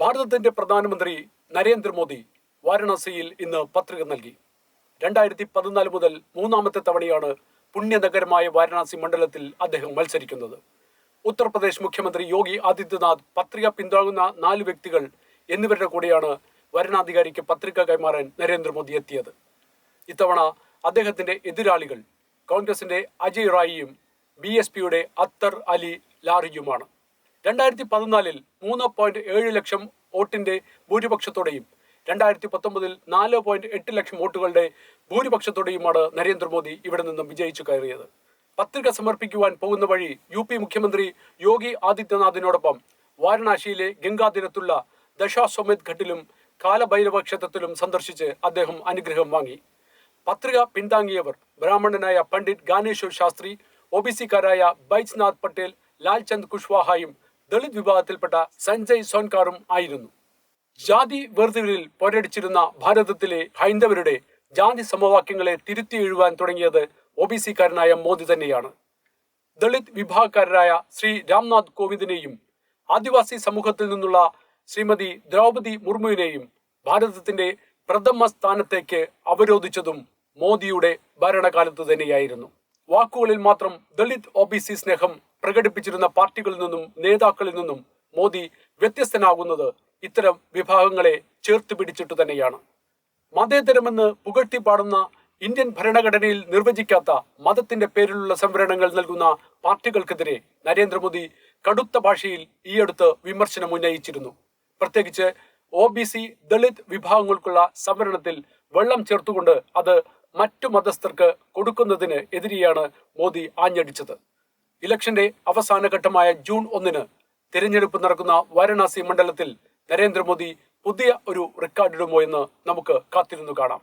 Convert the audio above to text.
ഭാരതത്തിന്റെ പ്രധാനമന്ത്രി നരേന്ദ്രമോദി വാരണാസിയിൽ ഇന്ന് പത്രിക നൽകി. 2014 മുതൽ മൂന്നാമത്തെ തവണയാണ് പുണ്യനഗരമായ വാരണാസി മണ്ഡലത്തിൽ അദ്ദേഹം മത്സരിക്കുന്നത്. ഉത്തർപ്രദേശ് മുഖ്യമന്ത്രി യോഗി ആദിത്യനാഥ്, പത്രിക പിന്താങ്ങുന്ന 4 വ്യക്തികൾ എന്നിവരുടെ കൂടെയാണ് വരണാധികാരിക്ക് പത്രിക കൈമാറാൻ നരേന്ദ്രമോദി എത്തിയത്. ഇത്തവണ അദ്ദേഹത്തിന്റെ എതിരാളികൾ കോൺഗ്രസിന്റെ അജയ് റായിയും BSPയുടെ അത്തർ അലി ലാറിയുമാണ്. 2014 3.7 ലക്ഷം വോട്ടിന്റെ ഭൂരിപക്ഷത്തോടെയും 2019 4.8 ലക്ഷം വോട്ടുകളുടെ ഭൂരിപക്ഷത്തോടെയുമാണ് നരേന്ദ്രമോദി ഇവിടെ നിന്നും വിജയിച്ചു കയറിയത്. പത്രിക സമർപ്പിക്കുവാൻ പോകുന്ന വഴി UP മുഖ്യമന്ത്രി യോഗി ആദിത്യനാഥിനോടൊപ്പം വാരണാസിയിലെ ഗംഗാതീരത്തുള്ള ദശാശ്വമേധ് ഘട്ടിലും കാലഭൈരവ ക്ഷേത്രത്തിലും സന്ദർശിച്ച് അദ്ദേഹം അനുഗ്രഹം വാങ്ങി. പത്രിക പിന്താങ്ങിയവർ ബ്രാഹ്മണനായ പണ്ഡിറ്റ് ഗാനേശ്വർ ശാസ്ത്രി, OBC-കാരായ ബൈജ്നാഥ് പട്ടേൽ, ലാൽചന്ദ് കുഷ്വാഹയും ദളിത് വിഭാഗത്തിൽപ്പെട്ട സഞ്ജയ് സോൻകാറും ആയിരുന്നു. ജാതി വേർതിരിവിൽ പോരടിച്ചിരുന്ന ഭാരതത്തിലെ ഹൈന്ദവരുടെ ജാതി സമവാക്യങ്ങളെ തിരുത്തി എഴുതാൻ തുടങ്ങിയത് OBC-കാരനായ മോദി തന്നെയാണ്. ദളിത് വിഭാഗക്കാരായ ശ്രീ രാംനാഥ് കോവിന്ദിനെയും ആദിവാസി സമൂഹത്തിൽ നിന്നുള്ള ശ്രീമതി ദ്രൗപദി മുർമുവിനെയും ഭാരതത്തിന്റെ പ്രഥമ സ്ഥാനത്തേക്ക് അവരോധിച്ചതും മോദിയുടെ ഭരണകാലത്ത് തന്നെയായിരുന്നു. വാക്കുകളിൽ മാത്രം ദളിത് OBC സ്നേഹം പ്രകടിപ്പിച്ചിരുന്ന പാർട്ടികളിൽ നിന്നും നേതാക്കളിൽ നിന്നും മോദി വ്യത്യസ്തനാകുന്നത് ഇത്തരം വിഭാഗങ്ങളെ ചേർത്ത് പിടിച്ചിട്ട് തന്നെയാണ്. മതേതരമെന്ന് പുകഴ്ത്തി പാടുന്ന ഇന്ത്യൻ ഭരണഘടനയിൽ നിർവചിക്കാത്ത മതത്തിന്റെ പേരിലുള്ള സംവരണങ്ങൾ നൽകുന്ന പാർട്ടികൾക്കെതിരെ നരേന്ദ്രമോദി കടുത്ത ഭാഷയിൽ ഈയടുത്ത് വിമർശനം ഉന്നയിച്ചിരുന്നു. പ്രത്യേകിച്ച് OBC ദളിത് വിഭാഗങ്ങൾക്കുള്ള സംവരണത്തിൽ വെള്ളം ചേർത്തുകൊണ്ട് അത് മറ്റു മതസ്ഥർക്ക് കൊടുക്കുന്നതിന് എതിരെയാണ് മോദി ആഞ്ഞടിച്ചത്. ഇലക്ഷന്റെ അവസാന ഘട്ടമായ ജൂൺ 1 തിരഞ്ഞെടുപ്പ് നടക്കുന്ന വാരണാസി മണ്ഡലത്തിൽ നരേന്ദ്രമോദി പുതിയ ഒരു റെക്കോർഡിടുമോ എന്ന് നമുക്ക് കാത്തിരുന്നു കാണാം.